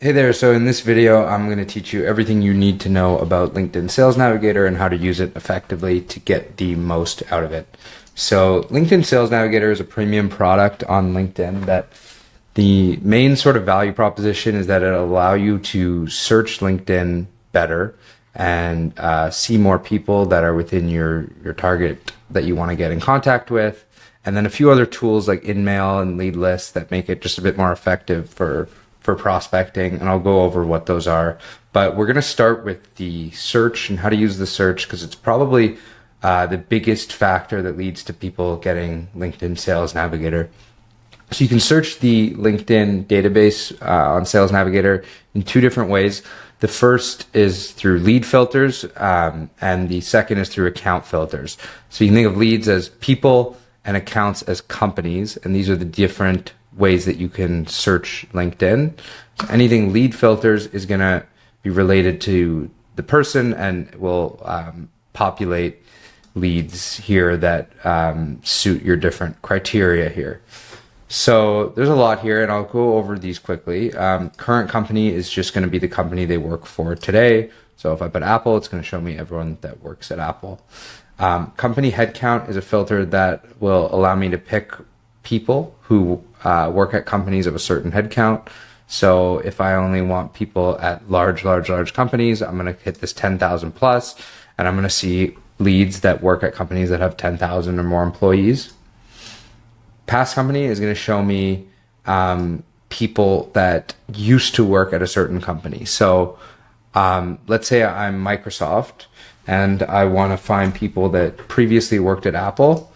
Hey there, so in this video, I'm going to teach you everything you need to know about LinkedIn Sales Navigator and how to use it effectively to get the most out of it. So LinkedIn Sales Navigator is a premium product on LinkedIn that the main sort of value proposition is that it'll allow you to search LinkedIn better and see more people that are within your target that you want to get in contact with. And then a few other tools like inmail and lead lists that make it just a bit more effective for prospecting, and I'll go over what those are. But we're going to start with the search and how to use the search because it's probably the biggest factor that leads to people getting LinkedIn Sales Navigator. So you can search the LinkedIn database on Sales Navigator in two different ways. The first is through lead filters, and the second is through account filters. So you can think of leads as people and accounts as companies, and these are the different ways that you can search LinkedIn. So anything lead filters is going to be related to the person and will populate leads here that suit your different criteria here. So there's a lot here, and I'll go over these quickly. Current company is just going to be the company they work for today. So if I put Apple, it's going to show me everyone that works at Apple. Company headcount is a filter that will allow me to pick people who work at companies of a certain headcount. So if I only want people at large companies, I'm going to hit this 10,000 plus, and I'm going to see leads that work at companies that have 10,000 or more employees. Past company is going to show me people that used to work at a certain company. So let's say I'm Microsoft and I want to find people that previously worked at Apple.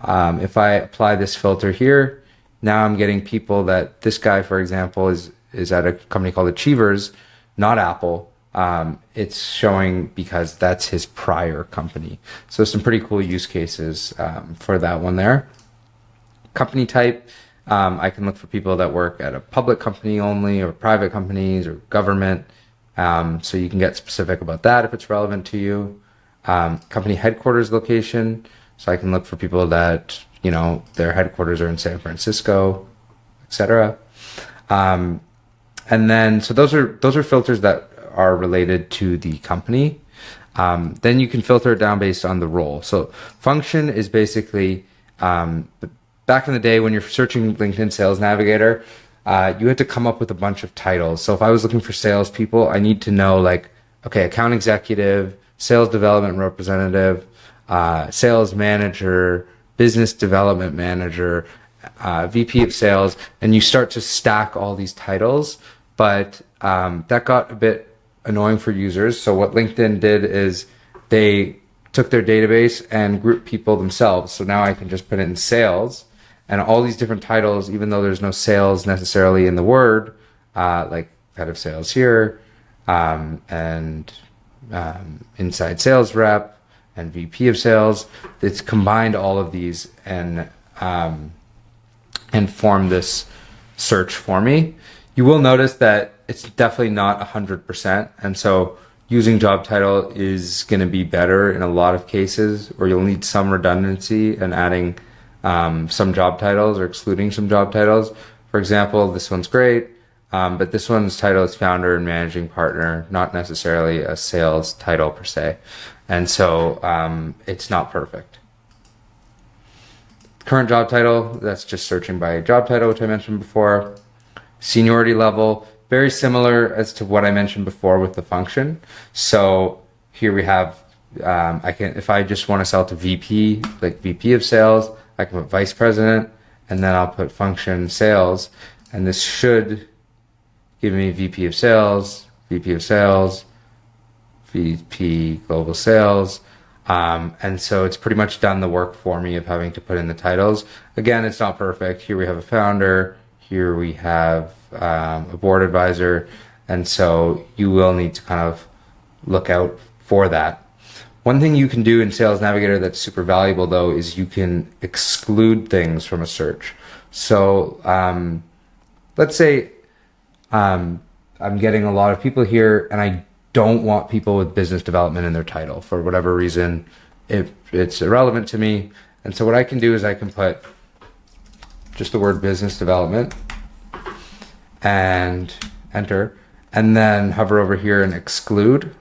If I apply this filter here, now I'm getting people that this guy, for example, is at a company called Achievers, not Apple. It's showing because that's his prior company. So some pretty cool use cases for that one there. Company type, I can look for people that work at a public company only or private companies or government. So you can get specific about that if it's relevant to you. Company headquarters location. So I can look for people that, you know, their headquarters are in San Francisco, etc. And then, so those are filters that are related to the company. Then you can filter it down based on the role. So function is basically, back in the day when you're searching LinkedIn Sales Navigator, you had to come up with a bunch of titles. So if I was looking for salespeople, I need to know like, okay, account executive, sales development representative, sales manager, business development manager, VP of sales, and you start to stack all these titles. But that got a bit annoying for users. So what LinkedIn did is they took their database and grouped people themselves. So now I can just put it in sales, and all these different titles, even though there's no sales necessarily in the word, like head of sales here, and inside sales rep, and VP of sales, it's combined all of these and form this search for me. You will notice that it's definitely not 100%, and so using job title is going to be better in a lot of cases, or you'll need some redundancy and adding some job titles or excluding some job titles. For example, this one's great, but this one's title is founder and managing partner, not necessarily a sales title per se. And so it's not perfect. Current job title, that's just searching by job title, which I mentioned before. Seniority level, very similar as to what I mentioned before with the function. So here we have, if I just want to sell to VP, like VP of sales, I can put vice president, and then I'll put function sales, and this should give me VP of sales, VP of sales, VP global sales. And so it's pretty much done the work for me of having to put in the titles. Again, it's not perfect. Here we have a founder. Here we have a board advisor. And so you will need to kind of look out for that. One thing you can do in Sales Navigator that's super valuable, though, is you can exclude things from a search. So let's say I'm getting a lot of people here, and I don't want people with business development in their title for whatever reason. It's irrelevant to me. And so what I can do is I can put just the word business development and enter. and then hover over here and exclude.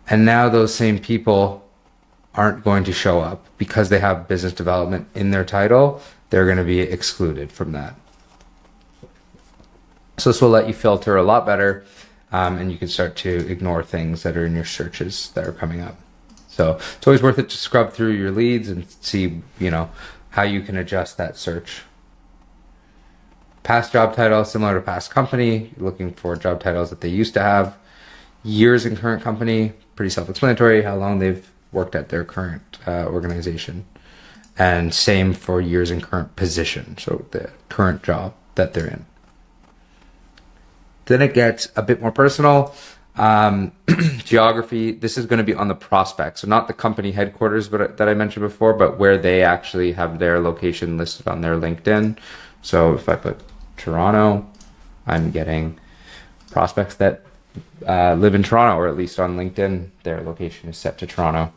And now those same people aren't going to show up because they have business development in their title. They're going to be excluded from that. So this will let you filter a lot better, and you can start to ignore things that are in your searches that are coming up. So it's always worth it to scrub through your leads and see, how you can adjust that search. Past job title, similar to past company, looking for job titles that they used to have. Years in current company, pretty self-explanatory, how long they've worked at their current organization. And same for years in current position, so the current job that they're in. Then it gets a bit more personal. Geography, this is going to be on the prospect, so not the company headquarters that I mentioned before, but where they actually have their location listed on their LinkedIn. So if I put Toronto, I'm getting prospects that live in Toronto, or at least on LinkedIn, their location is set to Toronto.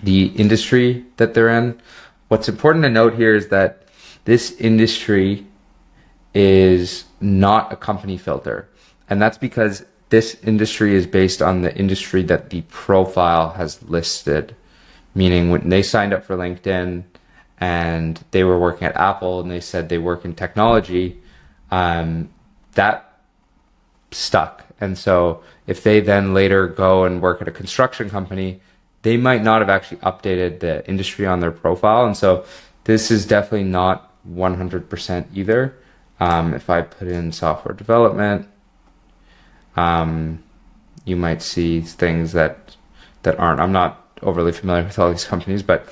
The industry that they're in. What's important to note here is that this industry is not a company filter. And that's because this industry is based on the industry that the profile has listed. Meaning when they signed up for LinkedIn and they were working at Apple and they said they work in technology, that stuck. And so if they then later go and work at a construction company, they might not have actually updated the industry on their profile. And so this is definitely not 100% either. If I put in software development, you might see things that aren't. I'm not overly familiar with all these companies, but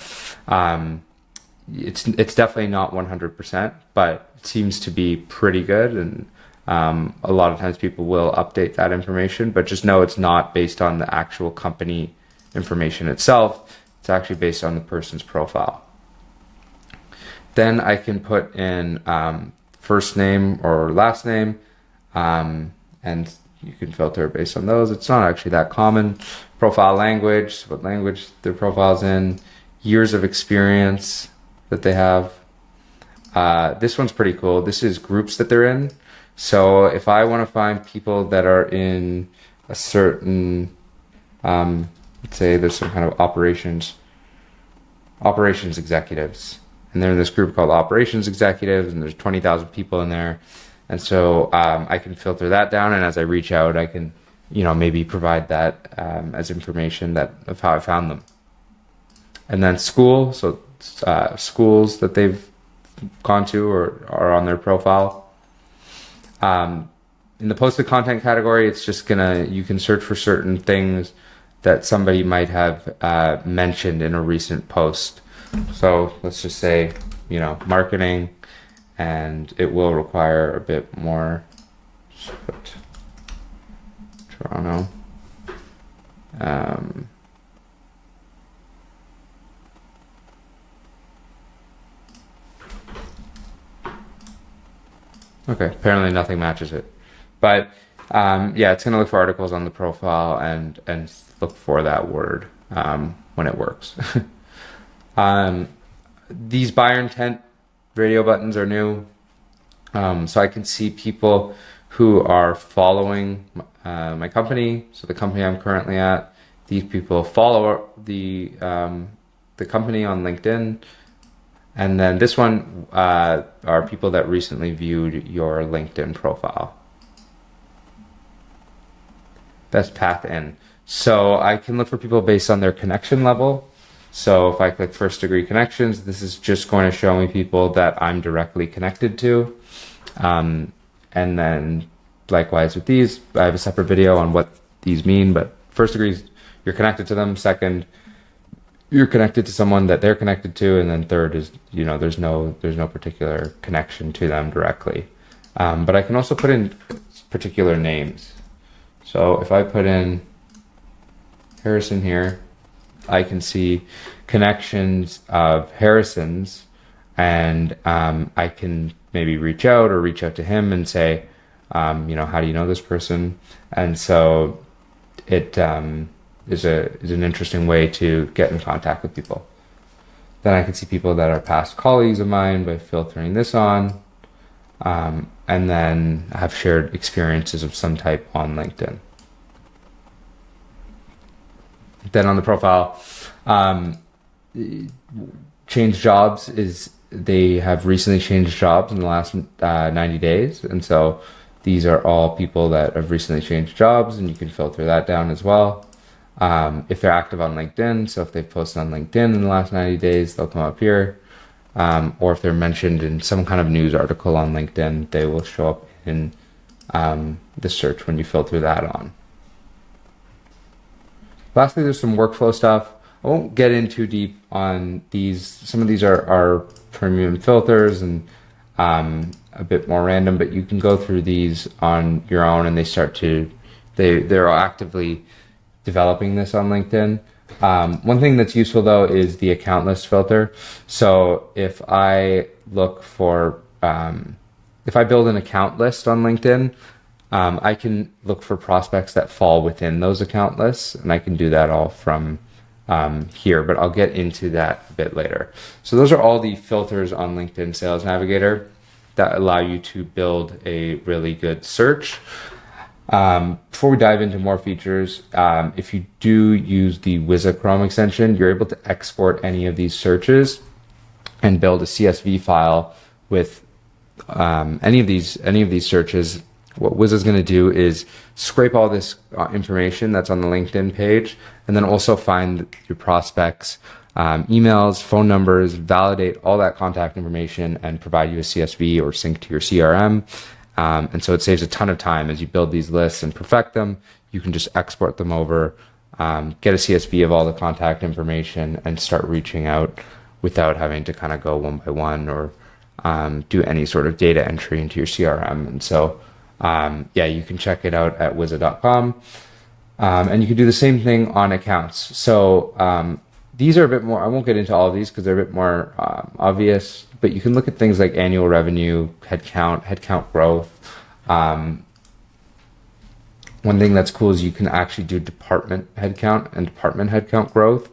it's definitely not 100%, but it seems to be pretty good. And a lot of times people will update that information, but just know it's not based on the actual company information itself. It's actually based on the person's profile. Then I can put in first name or last name, and you can filter based on those. It's not actually that common. Profile language, what language their profile's in, years of experience that they have. This one's pretty cool. This is groups that they're in. So if I want to find people that are in a certain, let's say there's some kind of operations executives, and they're in this group called operations executives, and there's 20,000 people in there. And so I can filter that down, and as I reach out, I can, maybe provide that as information of how I found them. And then school, so schools that they've gone to or are on their profile. In the posted content category, it's just you can search for certain things that somebody might have mentioned in a recent post. So let's just say, marketing, and it will require a bit more. Let's put Toronto. Okay, apparently nothing matches it. But yeah, it's going to look for articles on the profile and look for that word when it works. These buyer intent radio buttons are new. So I can see people who are following my company. So the company I'm currently at, these people follow the company on LinkedIn. And then this one are people that recently viewed your LinkedIn profile. Best path in. So I can look for people based on their connection level. So if I click first degree connections, this is just going to show me people that I'm directly connected to. And then likewise with these, I have a separate video on what these mean, but first degree, you're connected to them. Second, you're connected to someone that they're connected to. And then third is, there's no particular connection to them directly. But I can also put in particular names. So if I put in Harrison here, I can see connections of Harrison's, and I can maybe reach out to him and say, how do you know this person? And so it is an interesting way to get in contact with people. Then I can see people that are past colleagues of mine by filtering this on. and then have shared experiences of some type on LinkedIn. Then on the profile, change jobs is they have recently changed jobs in the last 90 days. And so these are all people that have recently changed jobs, and you can filter that down as well. If they're active on LinkedIn, so if they've posted on LinkedIn in the last 90 days, they'll come up here. Or if they're mentioned in some kind of news article on LinkedIn, they will show up in the search when you filter that on. Lastly, there's some workflow stuff. I won't get in too deep on these. Some of these are premium filters and a bit more random, but you can go through these on your own, and they're actively developing this on LinkedIn. One thing that's useful though is the account list filter. So if I look for, if I build an account list on LinkedIn, I can look for prospects that fall within those account lists, and I can do that all from here, but I'll get into that a bit later. So those are all the filters on LinkedIn Sales Navigator that allow you to build a really good search. Before we dive into more features, if you do use the Wiza Chrome extension, you're able to export any of these searches and build a CSV file with any of these searches. What Wiza is going to do is scrape all this information that's on the LinkedIn page, and then also find your prospects' emails, phone numbers, validate all that contact information, and provide you a CSV or sync to your CRM. And so it saves a ton of time as you build these lists and perfect them. You can just export them over, get a CSV of all the contact information, and start reaching out without having to kind of go one by one or do any sort of data entry into your CRM. And so, you can check it out at wiza.com. And you can do the same thing on accounts. So these are a bit more, I won't get into all of these because they're a bit more obvious, but you can look at things like annual revenue, headcount growth. One thing that's cool is you can actually do department headcount growth.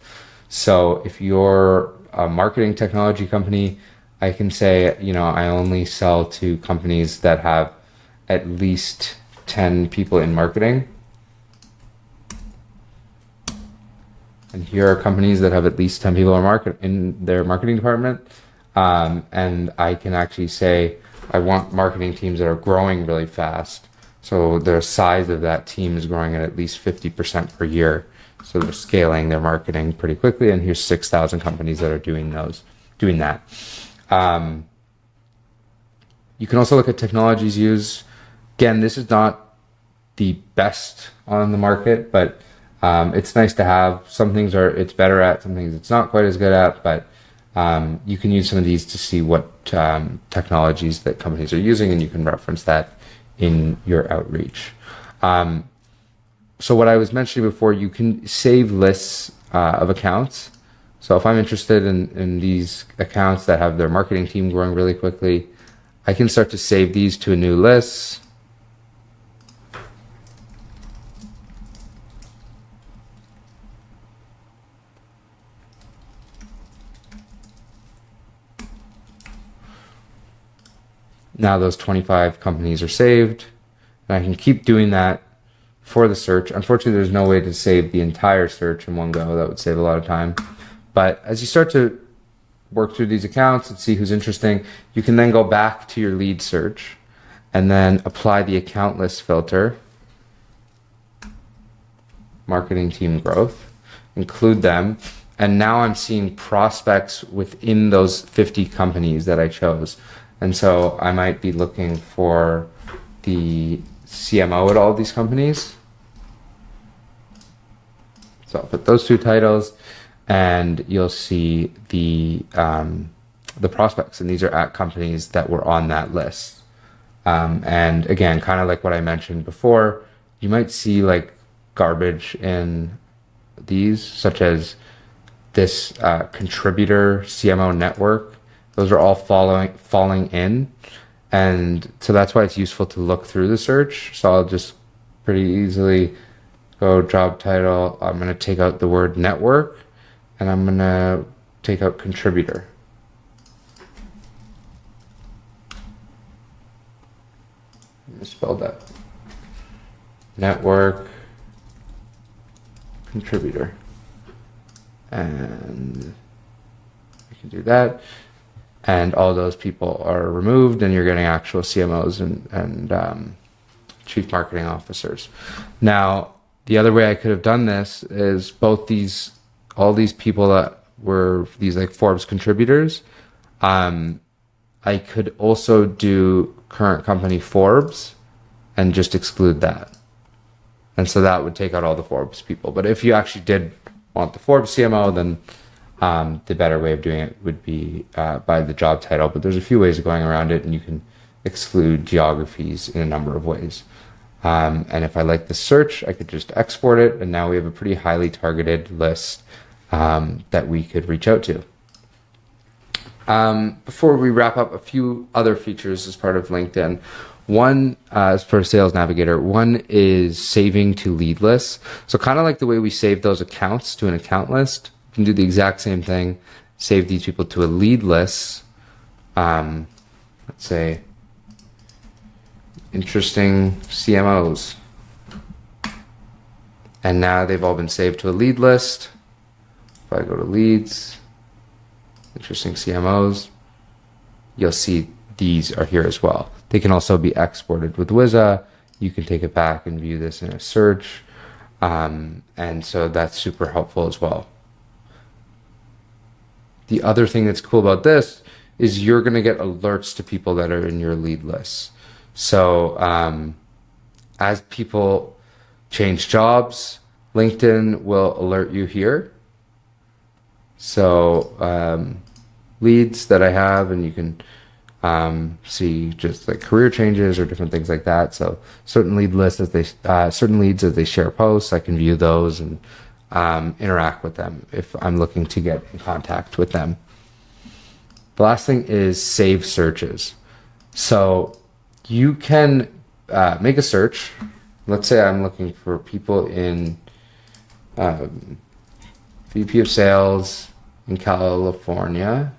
So if you're a marketing technology company, I can say, I only sell to companies that have at least 10 people in marketing. And here are companies that have at least 10 people in their marketing department. And I can actually say, I want marketing teams that are growing really fast. So the size of that team is growing at least 50% per year. So they're scaling their marketing pretty quickly. And here's 6,000 companies that are doing that. You can also look at technologies used. Again, this is not the best on the market, but it's nice to have. Some things it's better at, some things it's not quite as good at, but you can use some of these to see what technologies that companies are using, and you can reference that in your outreach. So what I was mentioning before, you can save lists of accounts. So if I'm interested in these accounts that have their marketing team growing really quickly, I can start to save these to a new list. Now those 25 companies are saved, and I can keep doing that for the search. Unfortunately, there's no way to save the entire search in one go. That would save a lot of time. But as you start to work through these accounts and see who's interesting, you can then go back to your lead search and then apply the account list filter, marketing team growth, include them. And now I'm seeing prospects within those 50 companies that I chose. And so I might be looking for the CMO at all of these companies. So I'll put those two titles, and you'll see the prospects. And these are at companies that were on that list. And again, kind of like what I mentioned before, you might see like garbage in these, such as this contributor CMO network. Those are all falling in. And so that's why it's useful to look through the search. So I'll just pretty easily go job title. I'm going to take out the word network, and I'm going to take out contributor. misspelled that. Network contributor. And you can do that. And all those people are removed, and you're getting actual CMOs and chief marketing officers. Now, the other way I could have done this is all these people that were these like Forbes contributors. I could also do current company Forbes and just exclude that. And so that would take out all the Forbes people. But if you actually did want the Forbes CMO, then the better way of doing it would be by the job title. But there's a few ways of going around it, and you can exclude geographies in a number of ways. And if I like the search, I could just export it, and now we have a pretty highly targeted list that we could reach out to. Before we wrap up, a few other features as part of LinkedIn. One, as part of Sales Navigator, one is saving to lead lists. So kind of like the way we save those accounts to an account list, you can do the exact same thing, save these people to a lead list. Let's say, interesting CMOs. And now they've all been saved to a lead list. If I go to leads, interesting CMOs, you'll see these are here as well. They can also be exported with Wiza. You can take it back and view this in a search. And so that's super helpful as well. The other thing that's cool about this is you're going to get alerts to people that are in your lead list. So as people change jobs, LinkedIn will alert you here. So leads that I have, and you can see just like career changes or different things like that. So certain leads as they share posts, I can view those and interact with them if I'm looking to get in contact with them. The last thing is save searches. So you can make a search. Let's say I'm looking for people in VP of Sales in California.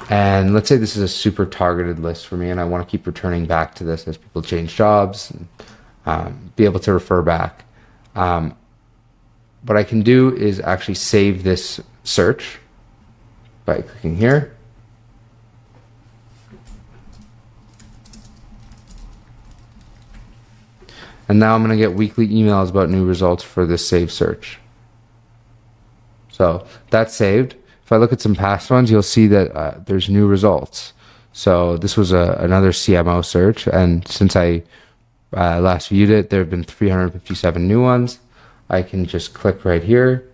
And let's say this is a super targeted list for me, and I want to keep returning back to this as people change jobs and be able to refer back. What I can do is actually save this search by clicking here. And now I'm going to get weekly emails about new results for this saved search. So that's saved. If I look at some past ones, you'll see that there's new results. So this was another CMO search, and since I last viewed it, there have been 357 new ones. I can just click right here,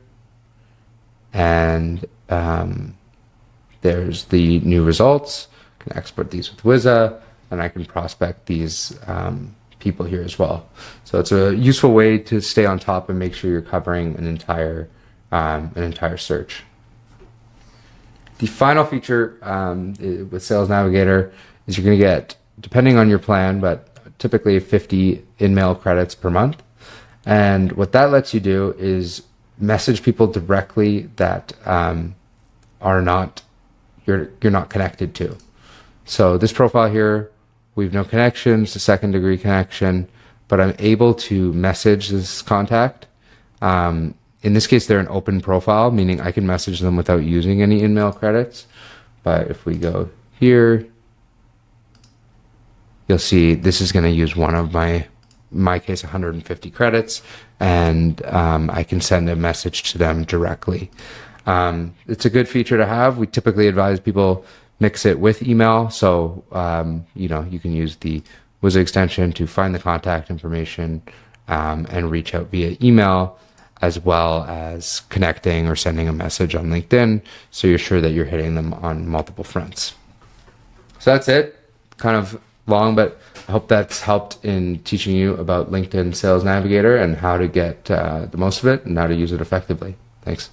and there's the new results. I can export these with Wiza, and I can prospect these people here as well. So it's a useful way to stay on top and make sure you're covering an entire search. The final feature with Sales Navigator is you're going to get, depending on your plan, but typically 50 in-mail credits per month. And what that lets you do is message people directly that you're not connected to. So this profile here, we have no connections, a second degree connection, but I'm able to message this contact. In this case, they're an open profile, meaning I can message them without using any in-mail credits. But if we go here, you'll see this is going to use one of in my case, 150 credits, and I can send a message to them directly. It's a good feature to have. We typically advise people mix it with email. So, you can use the Wiza extension to find the contact information and reach out via email, as well as connecting or sending a message on LinkedIn, so you're sure that you're hitting them on multiple fronts. So that's it. Kind of long, but I hope that's helped in teaching you about LinkedIn Sales Navigator and how to get the most of it and how to use it effectively. Thanks.